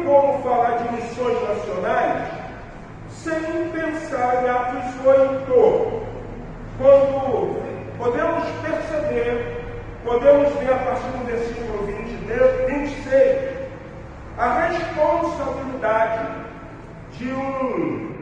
como falar de missões nacionais sem pensar em Atos 8, quando podemos perceber, podemos ver a partir do versículo 26, a responsabilidade de um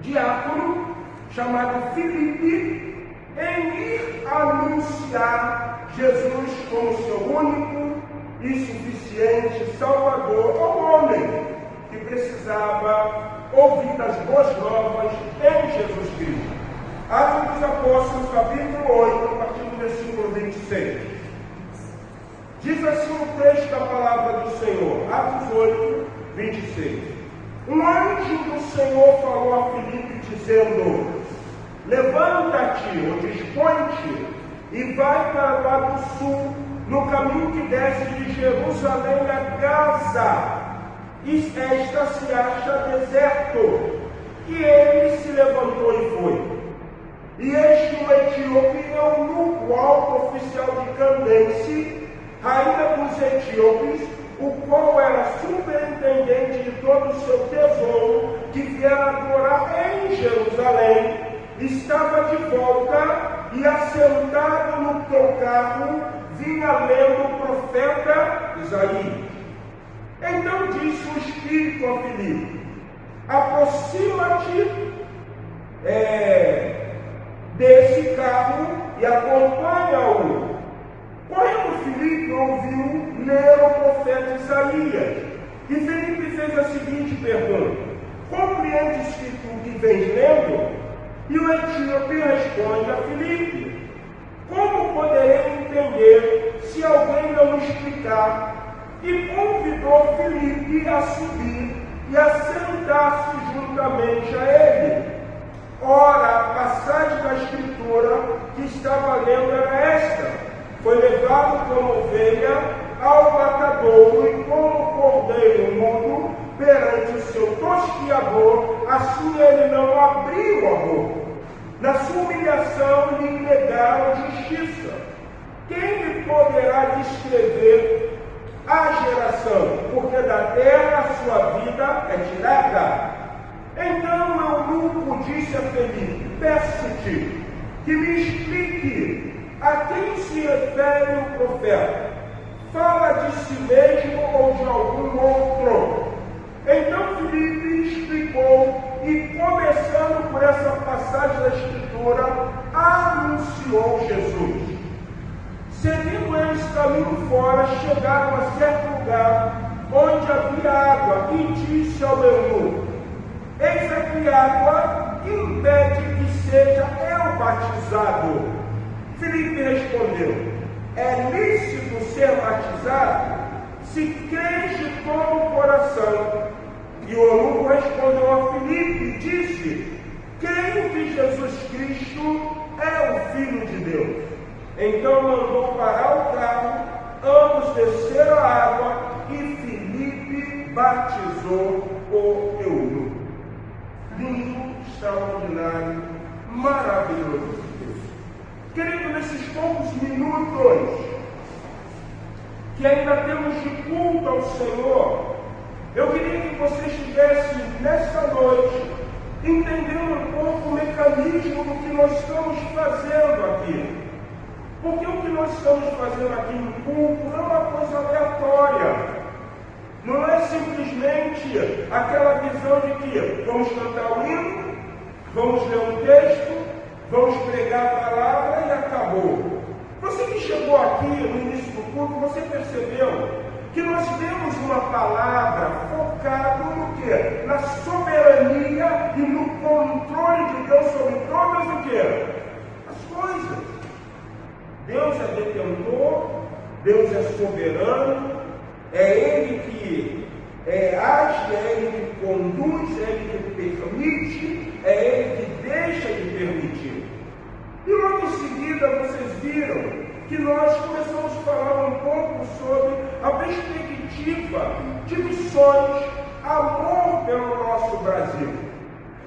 diácono chamado Filipe em ir anunciar Jesus como seu único e suficiente Salvador ao homem que precisava ouvir das boas novas em Jesus Cristo. Atos dos Apóstolos, capítulo 8, a partir do versículo 26. Diz assim o texto da palavra do Senhor, Atos 8, 26. Um anjo do Senhor falou a Filipe, dizendo: levanta-te, ou dispõe-te, e vai para o lado sul, no caminho que desce de Jerusalém a Gaza. E esta se acha deserto. E ele se levantou e foi. E este o etíope eunuco, alto oficial de Candace, rainha dos etíopes, o qual era superintendente de todo o seu tesouro, que viera adorar em Jerusalém, estava de volta e, assentado no teu carro, vinha lendo o profeta Isaías. Então disse o Espírito a Filipe: aproxima-te desse carro e acompanha-o. Quando Filipe ouviu ler o profeta Isaías, e Filipe fez a seguinte pergunta: compreendes que tu que vens lendo? E o etíope responde a Filipe: como poderei entender se alguém não me explicar? E convidou Filipe a subir e a sentar-se juntamente a ele. Ora, a passagem da Escritura que estava lendo era esta: foi levado como ovelha ao matadouro, e como cordeiro mudo perante o seu tosquiador, assim ele não abriu a boca. Na sua humilhação lhe negaram justiça. Quem lhe poderá descrever a geração? Porque da terra a sua vida é tirada. Então o eunuco disse a Filipe: peço-te que me explique a quem se refere o profeta. Fala de si mesmo ou de algum outro? Então Filipe explicou, e começando por essa passagem da Escritura, anunciou Jesus. Seguindo eles caminho fora, chegaram a certo lugar onde havia água, e disse ao eunuco: eis aqui água, impede que seja eu batizado. Filipe respondeu: é lícito ser batizado se crês de todo o coração. E o eunuco respondeu a Filipe e disse: creio que Jesus Cristo é o Filho de Deus. Então mandou parar o carro, ambos desceram a água e Filipe batizou o eunuco. Lindo, extraordinário, maravilhoso Deus. Querido, nesses poucos minutos que ainda temos de culto ao Senhor, eu queria que você estivesse nesta noite entendendo um pouco o mecanismo do que nós estamos fazendo aqui. Porque o que nós estamos fazendo aqui no culto não é uma coisa aleatória. Não é simplesmente aquela visão de que vamos cantar o hino, vamos ler um texto, vamos pregar a palavra e acabou. Você que chegou aqui no início do culto, você percebeu que nós temos uma palavra focada no quê? Na soberania e no controle de Deus sobre todas o quê? As coisas. Deus é detentor, Deus é soberano, é Ele que age, é Ele que conduz, é Ele que permite, é Ele que deixa de permitir. E logo em seguida vocês viram que nós começamos a falar um pouco sobre a perspectiva de missões, amor pelo nosso Brasil.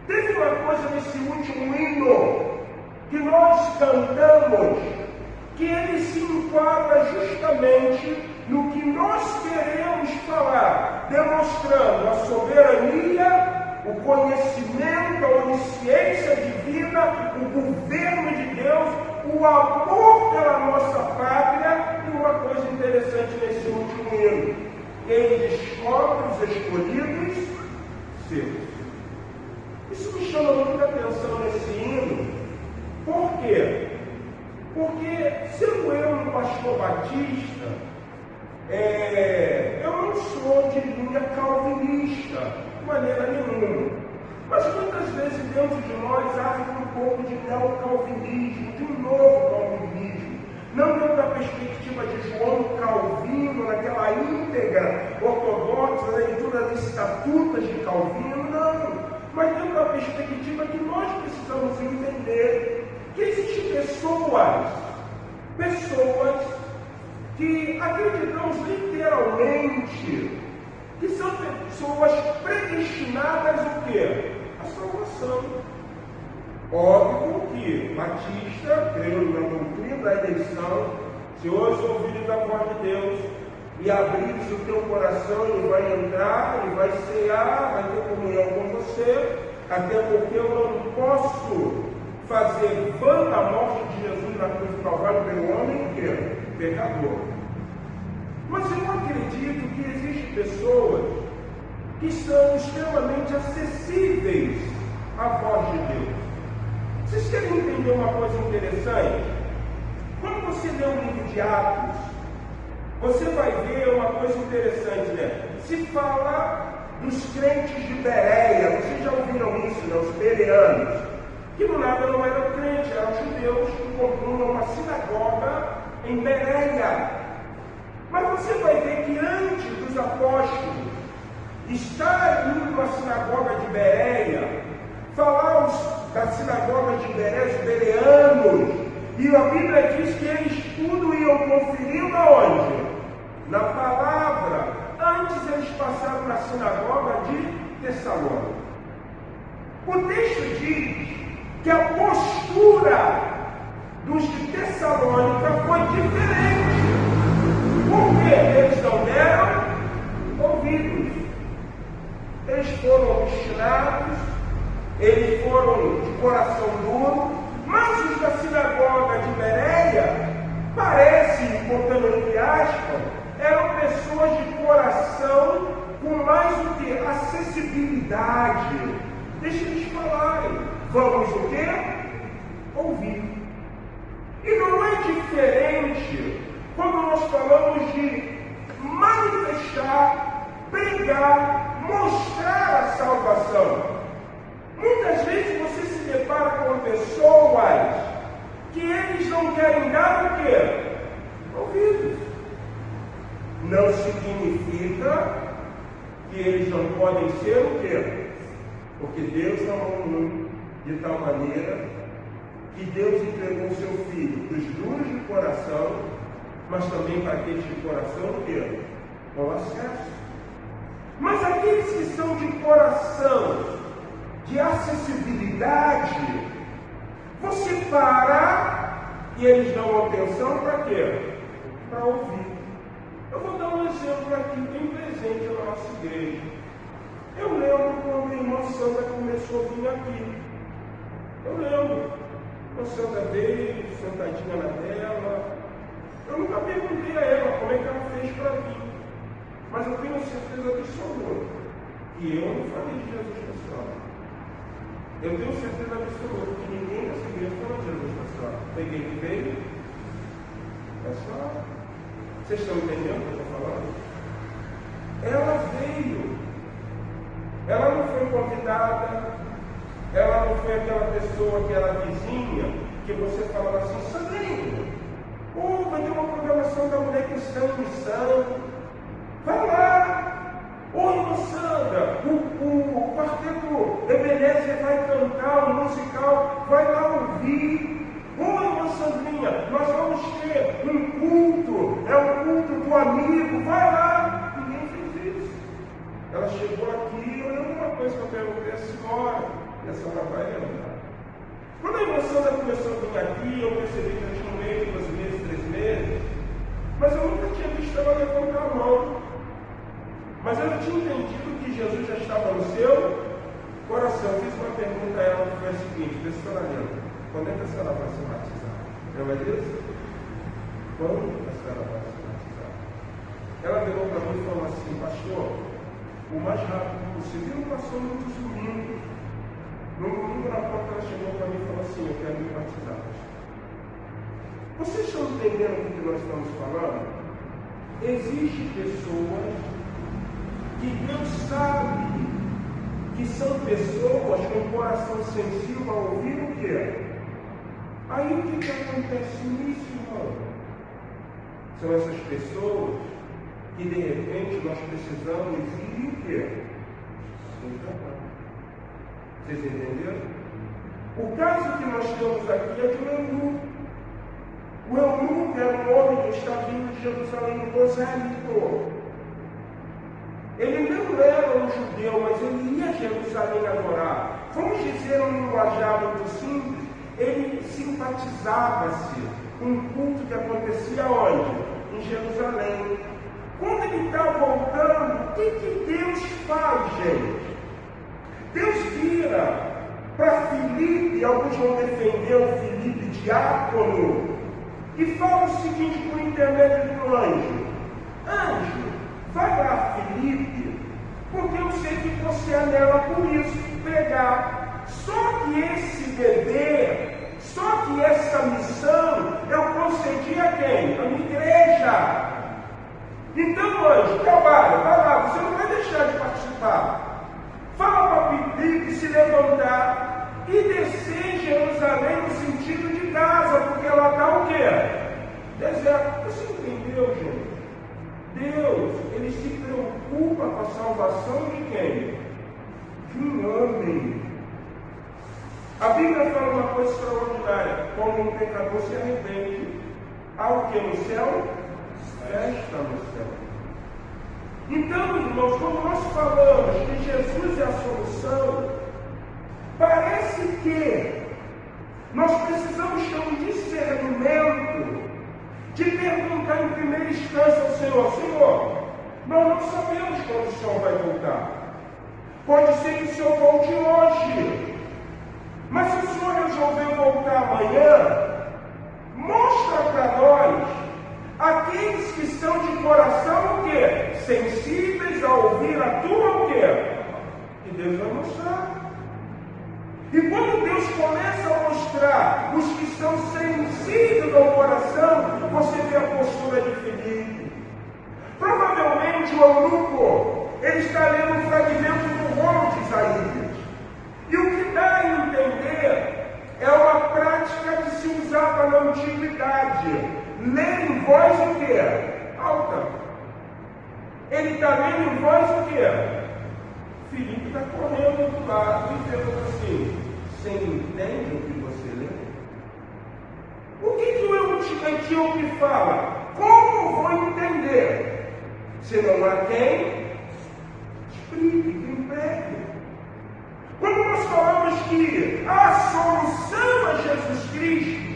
Teve uma coisa nesse último hino que nós cantamos, que ele se enquadra justamente no que nós queremos falar, demonstrando a soberania, o conhecimento, a onisciência divina, o governo de Deus, o amor pela nossa pátria. E uma coisa interessante nesse último hino: ele descobre os escolhidos seus. Isso me chama muita atenção nesse hino. Por quê? Porque, sendo eu um pastor batista, eu não sou de linha calvinista, de maneira nenhuma. Mas muitas vezes dentro de nós há um pouco de neocalvinismo, de um novo calvinismo. Não dentro da perspectiva de João Calvino, naquela íntegra ortodoxa, na leitura das estatutas de Calvino, não. Mas dentro da perspectiva que nós precisamos entender que existem pessoas que acreditamos literalmente que são pessoas predestinadas o quê? A salvação. Óbvio que Batista, crendo na doutrina da eleição, se hoje ouvires a voz de Deus e abrires o teu coração, ele vai entrar, ele vai cear, vai ter comunhão com você, até porque eu não posso fazer vã a morte de Jesus na cruz do Calvário pelo homem que é pecador. Mas eu acredito que existem pessoas que são extremamente acessíveis à voz de Deus. Vocês querem entender uma coisa interessante? Quando você lê o livro de Atos, você vai ver uma coisa interessante, né? Se fala dos crentes de Bereia. Vocês já ouviram isso, né? Os bereanos, que no nada não eram crentes, eram judeus que compunham uma sinagoga em Bereia. Mas você vai ver que antes dos apóstolos estar indo numa sinagoga de Bereia, falar da sinagoga de Bereia, os bereanos, e a Bíblia diz que eles tudo iam conferindo aonde? Na palavra. Antes eles passaram na sinagoga de Tessalônica. O texto diz que a postura dos de Tessalônica foi diferente. Por quê? Eles não deram ouvidos. Eles foram obstinados, eles foram de coração duro, mas os da sinagoga de Bereia, parece, botando entre aspas, eram pessoas de coração com mais o que? Acessibilidade. Deixa eles falarem. Vamos o quê? Ouvir. E não é diferente quando nós falamos de manifestar, pregar, mostrar a salvação. Muitas vezes você se depara com pessoas que eles não querem dar o quê? Ouvidos. Não significa que eles não podem ser o quê? Porque Deus amou o mundo de tal maneira que Deus entregou o seu Filho para os duros de coração, mas também para aqueles de coração o quê? Com acesso. Mas aqueles que são de coração, de acessibilidade, você para e eles dão atenção para quê? Para ouvir. Eu vou dar um exemplo aqui bem presente na nossa igreja. Eu lembro quando a irmã Sandra começou a vir aqui. Eu lembro. A Sandra veio, sentadinha na tela. Eu nunca perguntei a ela como é que ela fez para vir. Mas eu tenho certeza absoluta que eu não falei de Jesus para a senhora. Eu tenho certeza absoluta que ninguém nessa igreja falou de Jesus para a senhora. Peguei que veio. É só. Vocês estão entendendo o que eu estou falando? Ela veio. Ela não foi convidada. Ela não foi aquela pessoa que era vizinha, que você falava assim, Sandrinho, vai ter uma programação da mulher cristã em missão. Vai lá. Irmã Sandra, o quarteto Ebenezer vai cantar um musical. Vai lá ouvir. Irmã Sandrinha, nós vamos ter um culto, é o culto do amigo, vai lá. Ninguém fez isso. Ela chegou aqui e eu lembro uma coisa que eu perguntei à senhora, e a senhora vai lembrar. Quando a irmã Sandra começou a vir aqui, eu percebi que ela tinha um mês, 2 meses, 3 meses, mas eu nunca tinha visto ela levantou a mão. Mas eu não tinha entendido que Jesus já estava no seu coração. Eu fiz uma pergunta a ela que foi a seguinte: vê se ela lembra. Quando é que a senhora vai se batizar? Lembra disso? Quando a senhora vai se batizar? Ela virou para mim e falou assim: pastor, o mais rápido possível. Não passou muitos domingos. No domingo na porta ela chegou para mim e falou assim: eu quero me batizar. Vocês estão entendendo o que nós estamos falando? Existem pessoas que Deus sabe que são pessoas com coração sensível a ouvir o quê? Aí o que acontece nisso, irmão? São essas pessoas que de repente nós precisamos ir o quê? Vocês entenderam? O caso que nós temos aqui é de um eunuco. O eunuco era um homem que está vindo de Jerusalém, um prosélito. Ele não era um judeu, mas ele ia a Jerusalém adorar. Vamos dizer um linguajar muito simples, ele simpatizava-se com um culto que acontecia onde? Em Jerusalém. Quando ele está voltando, o que Deus faz, gente? Deus vira para Filipe, alguns vão defender o Filipe diácono, e fala o seguinte por intermédio do anjo: anjo, vai lá, Filipe, porque eu sei que você anela por isso, pregar. Só que esse dever, só que essa missão, eu concedi a quem? A minha igreja. Então, anjo, trabalha, vai lá, você não vai deixar de participar. Fala para Filipe se levantar e descer em Jerusalém no sentido de casa, porque lá está o quê? Deserto. Você entendeu, gente? Deus, ele se preocupa com a salvação de quem? De um homem. A Bíblia fala uma coisa extraordinária: quando um pecador se arrepende, há o que no céu? Festa no céu. Então, irmãos, quando nós falamos que Jesus é a solução, parece que nós precisamos ter um discernimento de perguntar em primeira instância ao Senhor: Senhor, nós não sabemos quando o Senhor vai voltar. Pode ser que o Senhor volte hoje. Mas se o Senhor resolver voltar amanhã, mostra para nós aqueles que são de coração o quê? Sensíveis a ouvir a tua o quê? E Deus vai mostrar. E quando Deus começa a mostrar os que são sensíveis ao coração, você vê a postura de Filipe. Provavelmente o eunuco, ele está lendo um fragmento do rolo de Isaías. E o que dá a entender é uma prática que se usava na antiguidade: ler em voz o quê? Alta. Ele está lendo em voz o quê? Filipe está correndo do lado e pergunta assim: você entende o que você lê? O que o etíope fala? Como vou entender? Se não há quem explique, quem pregue. Quando nós falamos que a solução é Jesus Cristo,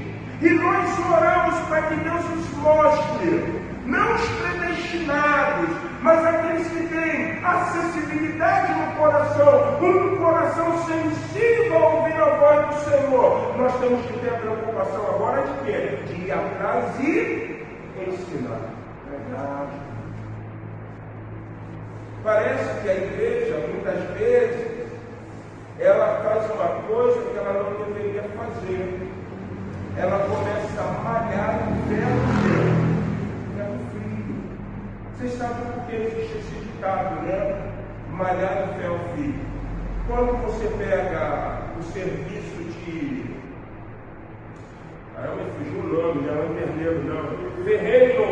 e nós oramos para que Deus nos mostre, não os predestinados, mas aqueles que têm acessibilidade no coração, um coração sensível a ouvir a voz do Senhor, nós temos que ter a preocupação agora de quê? De ir atrás e ensinar. Verdade. Parece que a igreja, muitas vezes, ela faz uma coisa que ela não deveria fazer. Ela começa a malhar o ferro frio. Vocês sabem por que existe esse ditado, né? Malhar o ferro frio. Quando você pega o serviço de... eu me fugiu o nome, já não é enfermeiro, não. Ferreiro.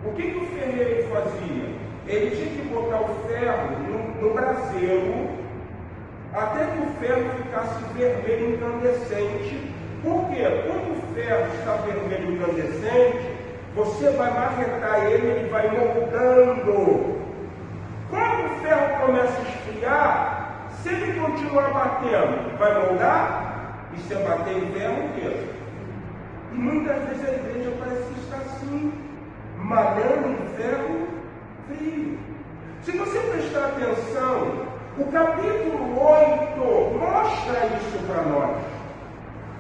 O que o ferreiro fazia? Ele tinha que botar o ferro no braseiro até que o ferro ficasse vermelho incandescente. Por quê? Quando o ferro está vermelho incandescente, você vai marretar ele vai moldando. Quando o ferro começa a esfriar, se ele continuar batendo, vai moldar? E se bater em ferro, o quê? E muitas vezes a igreja parece que está assim, malhando em ferro frio. Se você prestar atenção, o capítulo 8 mostra isso para nós.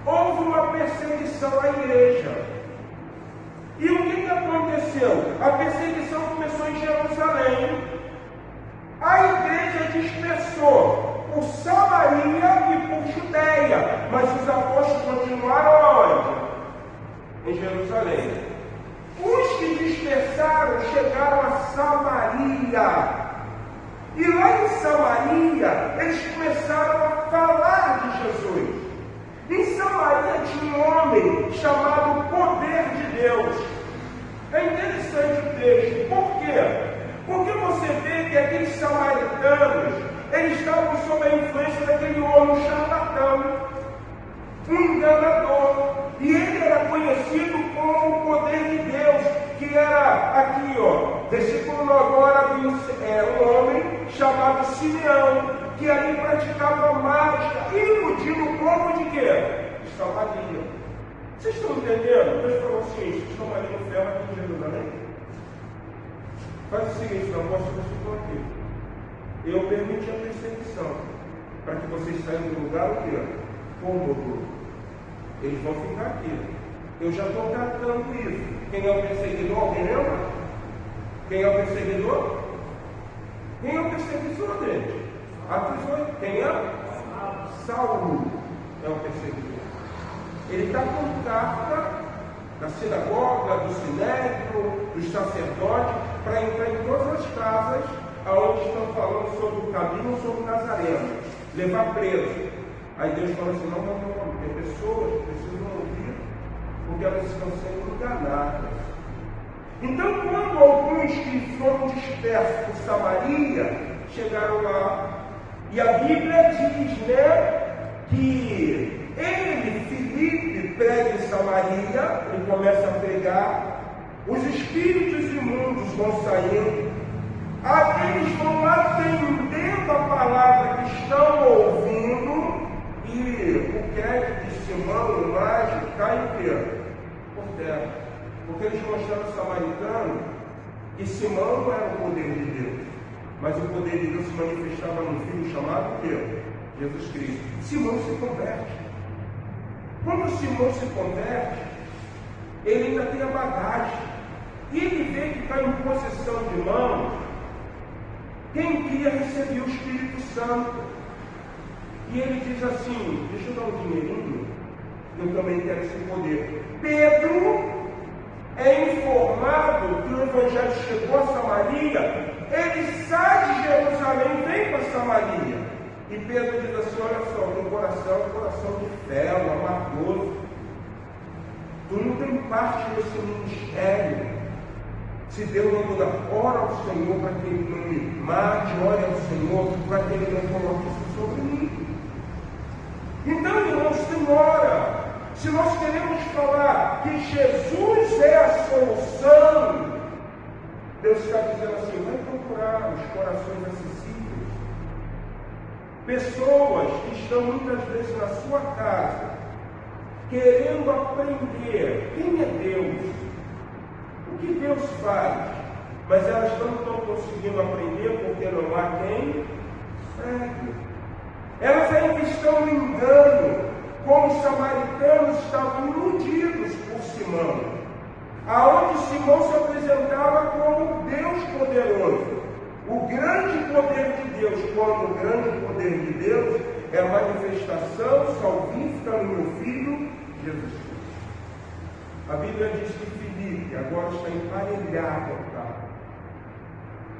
Houve uma perseguição à igreja. E o que aconteceu? A perseguição começou em Jerusalém. A igreja dispersou por Samaria e por Judeia, mas os apóstolos continuaram aonde? Em Jerusalém. Os que dispersaram chegaram a Samaria. E lá em Samaria, eles começaram a falar de Jesus. Em Samaria tinha um homem chamado Poder de Deus. É interessante o texto. Por quê? Porque você vê que aqueles samaritanos, eles estavam sob a influência daquele homem charlatão, um enganador. E ele era conhecido como o Poder de Deus, que era aqui, versículo 9, agora havia um homem chamado Simeão, que ali praticava mágica, iludindo o povo de quê? De Samaria. Vocês estão entendendo? Deus falou assim, vocês estão ali no ferro aqui em Jerusalém? Faz o seguinte, não posso ficar aqui. Eu permiti a perseguição, para que vocês saiam do lugar o quê? Cômodo. Eles vão ficar aqui. Eu já estou tratando isso. Quem é o perseguidor? Alguém lembra? Quem é o perseguidor? Quem é o perseguidor dele? Quem é? Saulo é o perseguidor. Ele está com carta da sinagoga, do sinédrio, dos sacerdotes, para entrar em todas as casas onde estão falando sobre o caminho, sobre o Nazareno, levar preso. Aí Deus fala assim, não, tem pessoas que precisam ouvir, porque elas estão sendo enganadas. Então, quando alguns que foram dispersos por Samaria, chegaram lá, e a Bíblia diz, que ele, Filipe, prega em Samaria, ele começa a pregar, os espíritos imundos vão saindo, eles vão atendendo a palavra que estão ouvindo, e o crédito de Simão, o mágico, cai em quê? Por terra. Porque eles mostraram ao samaritano que Simão não era o poder de Deus, mas o poder de Deus se manifestava num filho chamado quê? Jesus Cristo. Simão se converte. Quando Simão se converte, ele ainda tem a bagagem. E ele vê que está em posição de mão quem queria receber o Espírito Santo. E ele diz assim, deixa eu dar um dinheirinho, eu também quero esse poder. Pedro é informado que o Evangelho chegou a Samaria, ele sai de Jerusalém, vem para Samaria. E Pedro diz assim, olha só, meu coração é um coração de ferro, amargoso. Tu não tem parte nesse ministério. Se Deus não mudar, ora ao Senhor para que Ele não me mate, ore ao Senhor para que Ele não coloque isso sobre mim. Então, irmãos, tem hora. Se nós queremos falar que Jesus é a solução, Deus está dizendo assim, vai procurar os corações acessíveis. Pessoas que estão muitas vezes na sua casa, querendo aprender quem é Deus, o que Deus faz, mas elas não estão conseguindo aprender porque não há quem pregue. Elas ainda estão no engano, como os samaritanos estavam iludidos por Simão, aonde Simão se apresentava como Deus poderoso. O grande poder de Deus, quando o grande poder de Deus é a manifestação salvífica no meu Filho Jesus Cristo. A Bíblia diz que Filipe agora está emparelhado ao carro.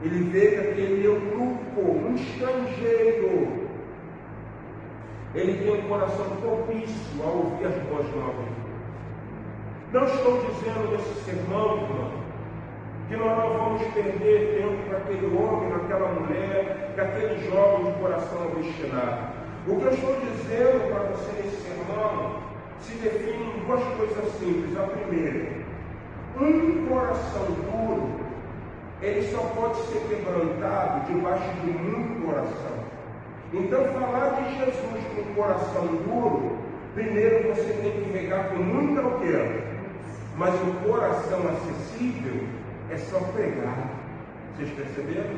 Ele vê que aquele eunuco, um estrangeiro, ele tem um coração propício a ouvir as boas novas. Não estou dizendo nesse sermão, irmão, que nós não vamos perder tempo com aquele homem, com aquela mulher, com aquele jovem de coração obstinado. O que eu estou dizendo para você nesse sermão se define em duas coisas simples. A primeira, um coração duro, ele só pode ser quebrantado debaixo de muito coração. Então, falar de Jesus com um coração duro, primeiro você tem que regar com muita o quê? Mas o coração acessível, é só pregar. Vocês perceberam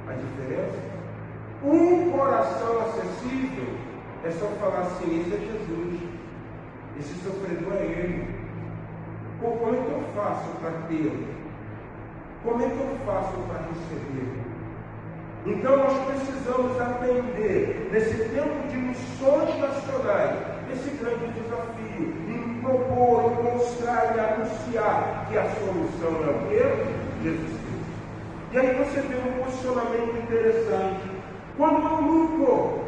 a diferença? Um coração acessível é só falar assim: esse é Jesus, esse sofredor é Ele. Pô, como é que eu faço para tê-lo? Como é que eu faço para receber? Então nós precisamos aprender, nesse tempo de missões nacionais, esse grande desafio, em propor, em mostrar e anunciar que a solução é o quê? Jesus Cristo. E aí você vê um posicionamento interessante. Quando Eunuco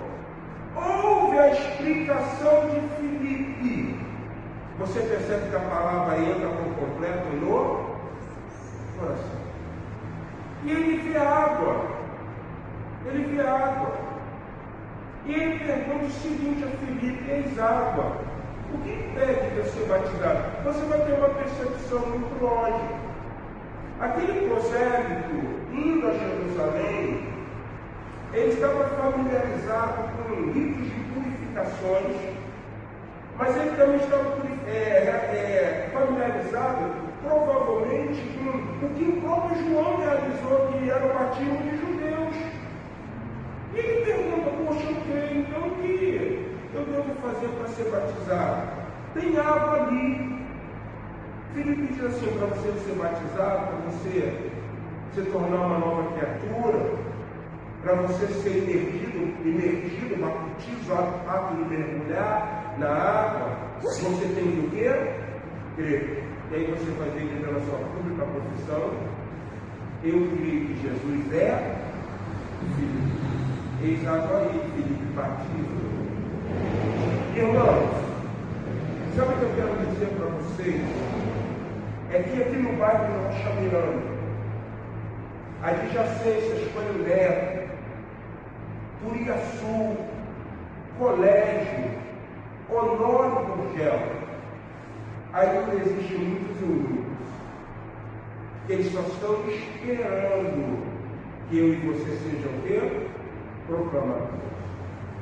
ouve a explicação de Filipe, você percebe que a palavra entra por completo no coração. E ele vê água. Ele vê água. E ele pergunta o seguinte a Filipe: eis água. O que impede de eu ser batizado? Você vai ter uma percepção muito lógica. Aquele prosélito, indo a Jerusalém, ele estava familiarizado com ritos de purificações, mas ele também estava familiarizado, provavelmente, com o que o próprio João realizou, que era o batismo de judeus. E ele pergunta: poxa, ok, então o que eu devo fazer para ser batizado? Tem água ali. Filipe diz assim: para você ser batizado, para você se tornar uma nova criatura, para você ser imergido, bautizo, ato de mergulhar na água, você tem que o quê? Crer. E aí você vai ver que pela sua pública profissão: eu creio que Jesus é Filho. Eis água aí, Filipe batiza. Irmãos, sabe o que eu quero dizer para vocês? É que aqui no bairro de Rocha Miranda, adjacências, Coelho Neto, Turiaçu, Colégio, Honório Gurgel, ainda existem muitos eunucos que eles só estão esperando que eu e você sejam o quê? Proclamadores.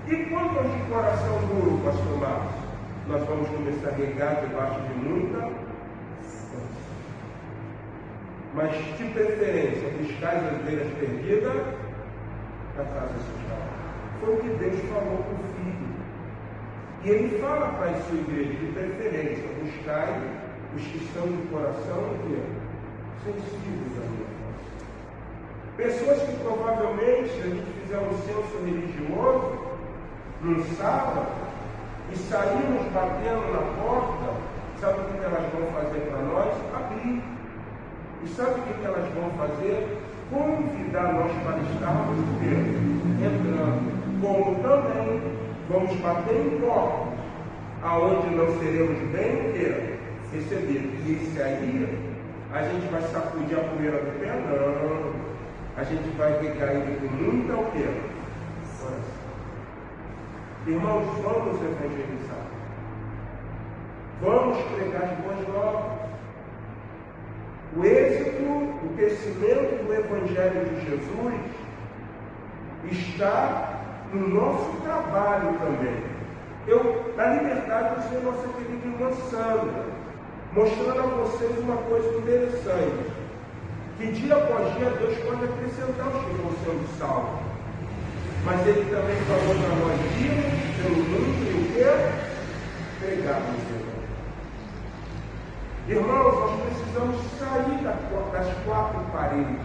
E quanto aos de coração duro, pastor Marcos, nós vamos começar a regar debaixo de muita, mas de preferência, buscais as ovelhas perdidas na casa social. Foi o que Deus falou com o Filho. E Ele fala para a sua igreja, de preferência, buscai os que estão de coração sensíveis à minha voz. Pessoas que provavelmente, se a gente fizer um censo religioso, num sábado, e saímos batendo na porta, sabe o que elas vão fazer para nós? Abrir. E sabe o que elas vão fazer? Convidar nós para estarmos entrando. Como também vamos bater em portas, aonde não seremos bem recebidos. E esse aí, a gente vai sacudir a poeira do pé? Não. A gente vai pegar ele com muita o quê? Coração. Irmãos, vamos evangelizar. Vamos pregar as boas novas. O êxito, o crescimento do Evangelho de Jesus está no nosso trabalho também. Na liberdade, eu sou nossa querida irmã Sandra, mostrando a vocês uma coisa interessante, que dia após dia Deus pode acrescentar os que vão sendo salvos. Mas Ele também falou para nós: irmos pelo mundo e o quê? Pregarmos o Evangelho. Irmãos, nós precisamos sair das quatro paredes.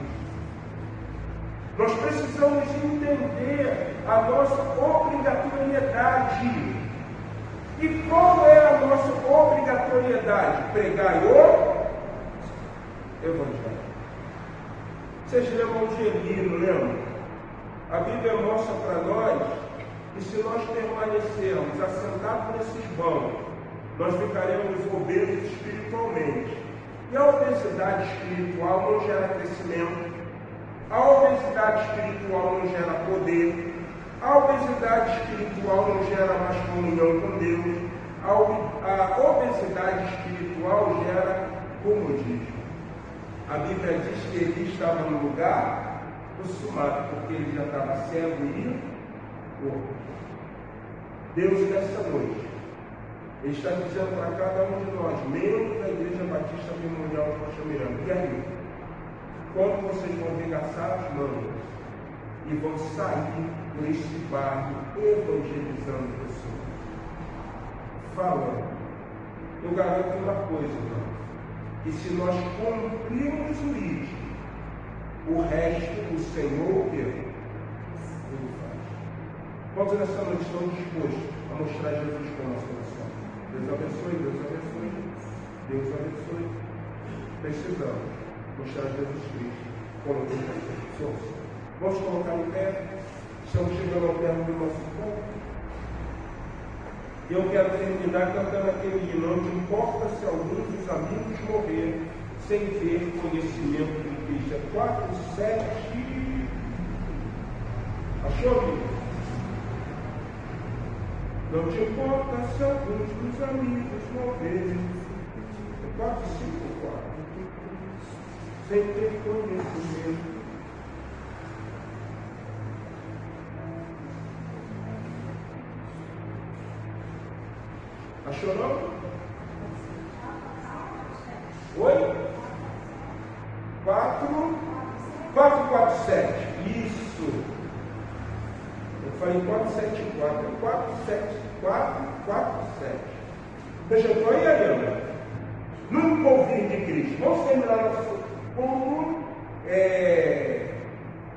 Nós precisamos entender a nossa obrigatoriedade. E qual é a nossa obrigatoriedade? Pregar o Evangelho. Vocês lembram de Eli, não lembram? A Bíblia mostra para nós que se nós permanecermos assentados nesses bancos, nós ficaremos obesos espiritualmente. E a obesidade espiritual não gera crescimento. A obesidade espiritual não gera poder. A obesidade espiritual não gera mais comunhão com Deus. A obesidade espiritual gera comodismo. A Bíblia diz que ele estava no lugar consumado, porque ele já estava cego e morto. Deus, nessa noite, Ele está dizendo para cada um de nós, membros da Igreja Batista Memorial de Rocha Miranda: e aí? quando vocês vão arregaçar as mangas e vão sair por este bairro evangelizando pessoas, falando. Eu garanto uma coisa, irmão, que se nós cumprirmos o ID, o resto o Senhor o que? Ele faz. Quantos nessa noite estão dispostos a mostrar Jesus com a nossa oração? Deus abençoe, Deus abençoe, Deus abençoe. Precisamos mostrar Jesus Cristo como Deus. Vamos colocar em pé. Estamos chegando ao termo do nosso ponto. E eu quero terminar cantando aquele hino: não importa se alguns dos amigos morrer sem ter conhecimento de Cristo. É 4:7. Achou, filho? Não te importa se alguns dos amigos morrerem. É 4:5, 4. Sem ter conhecimento. Achou não? Oi? 4:7. Isso. Eu falei 4:7:4. É 4:7. Deixa eu estou aí, Ariana. Nunca ouvir de Cristo. Vamos terminar nosso culto.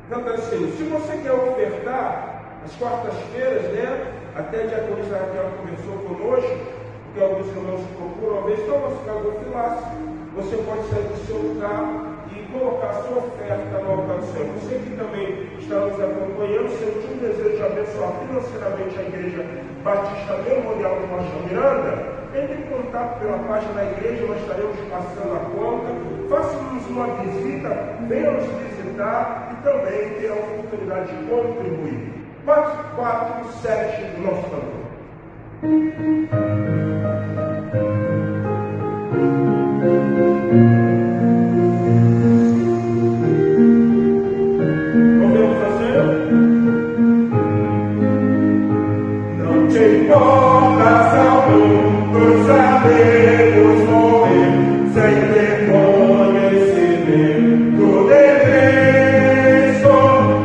Cantando assim: se você quer ofertar às quartas-feiras, né? Até a diaconisa Raquel conversou conosco, porque alguns irmãos procuram, uma vez que o nosso gasofilasse, você pode sair do seu lugar e colocar a sua oferta no altar do Senhor. Você que também está nos acompanhando, sentiu um desejo de abençoar financeiramente a Igreja Batista Memorial do Machão Miranda, entre em contato pela página da igreja, nós estaremos passando a conta. Faça-nos uma visita, venha nos visitar e também ter a oportunidade de contribuir. 4:7 do nosso cantor. Vamos fazer? Não te importa se algum dos amigos morrer sem ter conhecimento de Cristo.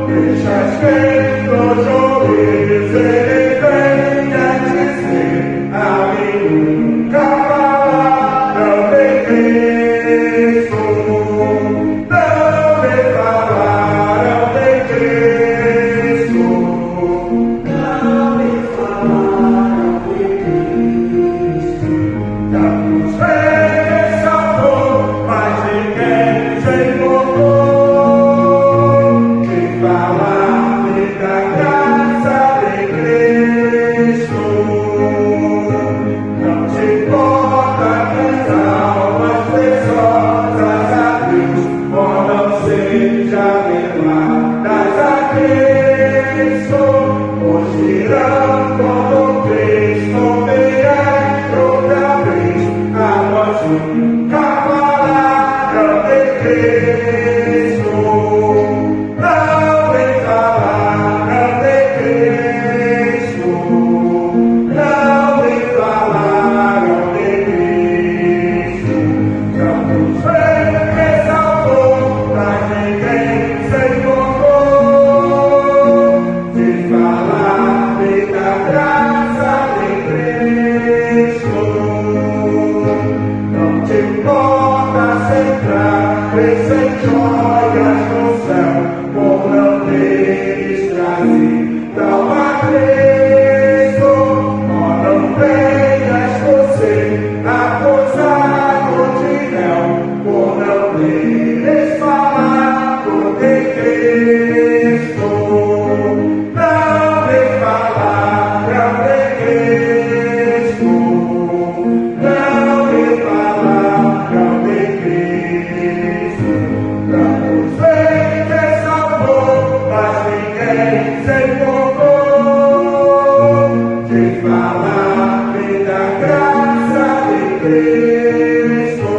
Deixa as pessoas ouvirem, ele vem a dizer: ali nunca falaram de Cristo. Não me falaram de Cristo. Não me falaram de Cristo. Tantos vezes salvou, mas ninguém se importou de falar-me da graça de Cristo. Não te importa que as almas preciosas a Deus possam ser já levadas a Cristo. Hoje irão quando Cristo vier outra vez, a voz nunca falaram de Cristo. Não me falaram de Cristo. Não me falaram de Cristo. Tantos vezes salvou, mas ninguém se importou de falar-me da graça de Cristo. Não te importa se entrar sem joias no céu, por não teres trazido a Cristo. Oh, não venhas você acusado de réu, por não teres falado de Cristo. Não me falaram de Cristo. Não me falaram de Cristo. Tantos vezes salvou, mas ninguém se importou de falar-me da graça de Cristo.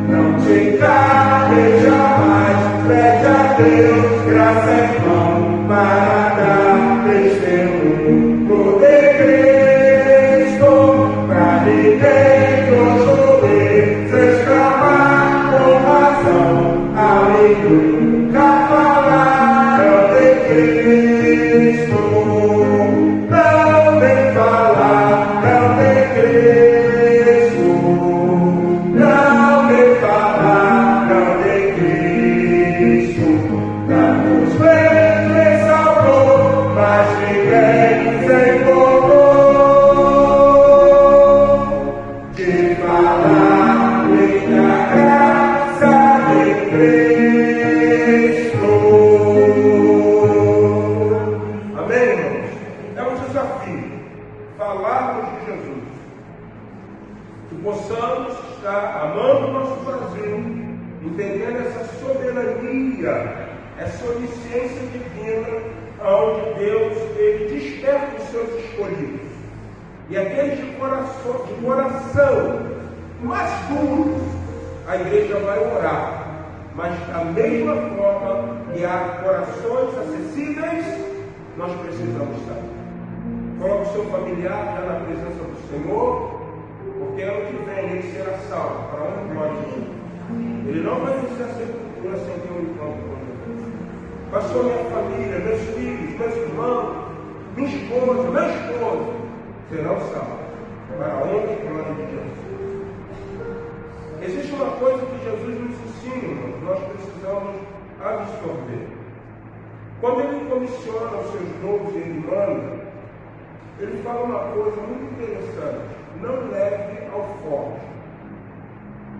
Não te encare jamais, pede a Deus graça em mão para dar testemunho de Cristo. Pra ninguém construir, se exclamar com razão. Cristo, não tem falar, não tem Cristo, não tem falar, não tem Cristo, tantos vezes salvou, mas ninguém se encontrou de falar nem da graça de Cristo. Amém, irmãos? É um desafio falarmos de Jesus, que possamos estar amando o nosso Brasil, entendendo essa soberania, essa onisciência divina, onde Deus ele desperta os seus escolhidos. E aqueles de coração mais duros, a igreja vai orar. Mas da mesma forma que há corações acessíveis, nós precisamos estar. Coloque o seu familiar já na presença do Senhor, porque ano que vem ele será salvo para onde nós vamos. Ele não vai vencer a sepultura sem ter um encontro com Deus. Passou minha família, meus filhos, meus irmãos, minha esposa, meu esposo, serão salvos para a honra e glória de Deus. Existe uma coisa que Jesus nos ensina, irmãos, nós precisamos absorver. Quando ele comissiona os seus 12 e ele manda, ele fala uma coisa muito interessante: não leve alforje.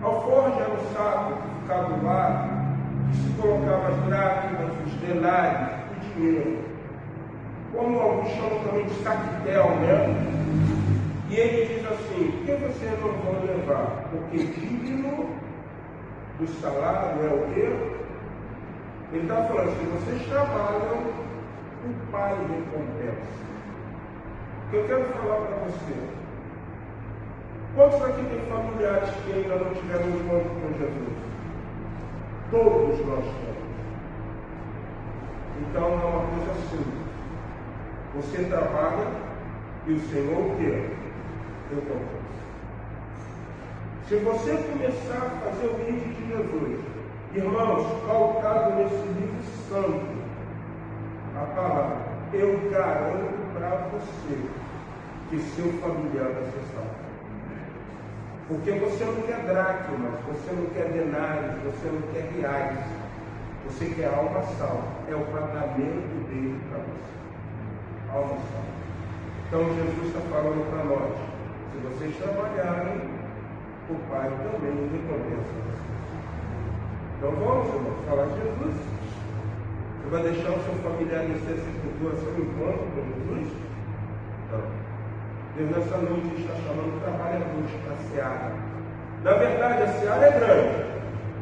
Alforje era um saco que ficava do lado, que se colocava as dracmas, os denários, o dinheiro. Como alguns chamam também de saquitel, né? E ele diz assim: por que vocês não vão levar? Porque digno do salário é o quê? Ele está falando assim: vocês trabalham, o Pai recompensa. O que eu quero falar para você: quantos aqui têm familiares que ainda não tiveram um encontro com Jesus? Todos nós temos. Então é uma coisa simples. Você trabalha e o Senhor o quê? Recompensa. Se você começar a fazer o vídeo de Jesus, irmãos, pautado nesse livro santo, a palavra, eu garanto para você que seu familiar vai ser salvo. Porque você não quer dracmas, você não quer denários, você não quer reais, você quer alma salva. É o pagamento dele para você. Alma salva. Então Jesus está falando para nós: se vocês trabalharem, o Pai também recompensa vocês. Então vamos, irmãos, falar de Jesus. Você vai deixar o seu familiar descer a sepultura sem um encontro com Jesus? Não. Deus nessa noite está chamando trabalhadores para a seara. Na verdade, a seara é grande,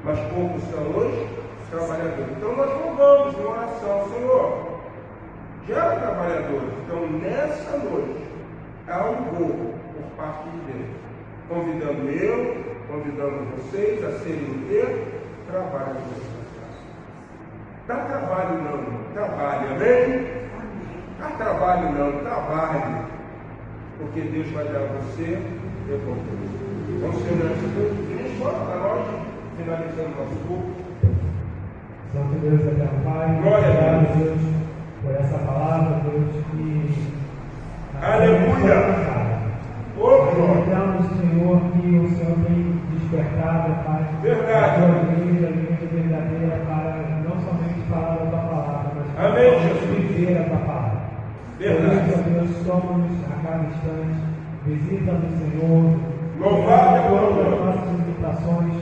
mas poucos são os trabalhadores. Então nós rogamos em oração: Senhor, gera trabalhadores. Então nessa noite há um voo por parte de Deus, convidando vocês a serem o quê? Trabalhadores. Dá trabalho não, trabalhe, amém? Dá trabalho não, trabalhe. Porque Deus vai dar a você recompensa. Vamos terminar esse culto. Vamos para nós, finalizando nosso culto. Santo Deus, eterno Pai, glória a Deus por essa palavra, Deus, que aleluia. Acreditamos, Senhor, que o Senhor tem despertado, Pai, a tua igreja verdadeira, para não somente falar a tua palavra, mas para viver a tua palavra. Verdade. Deus, somos a cada instante, visita-nos, Senhor, louvado todas as nossas limitações,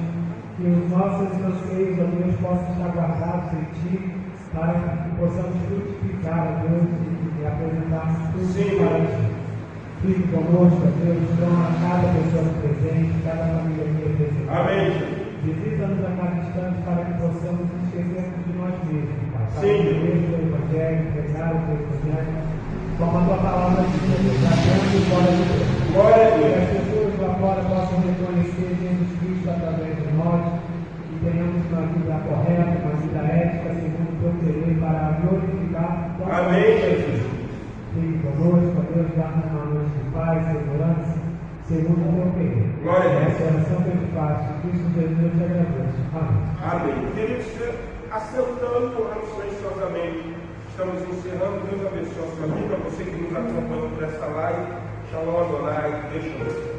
que os nossos anseios, ó Deus, possam estar guardados em Ti, para que possamos frutificar, ó Deus, e apresentarmos tudo para Ti. Fique conosco, ó Deus, toma cada pessoa presente, cada família aqui presente. Amém. Visita-nos a cada instante para que possamos esquecermos de nós mesmos, Pai. Sim. O Evangelho, pregar o Teu Evangelho, como a Tua palavra diz, para dentro e fora de Deus. Glória a Que Deus. as pessoas lá fora possam reconhecer Jesus Cristo através de nós e tenhamos uma vida correta, uma vida ética, segundo o Teu querer, para glorificar. Amém, Jesus. Fique conosco, Deus, dá-nos uma noite de paz, segurança, segundo o Teu querer. Glória a Deus. Essa oração que eu te faço, em Cristo Jesus, eu te agradeço. Amém. Amém. Queridos, assentando, orando silenciosamente. Estamos encerrando. Deus abençoe a sua vida. Você que nos acompanha por essa live. Shalom Adonai. Deus te abençoe.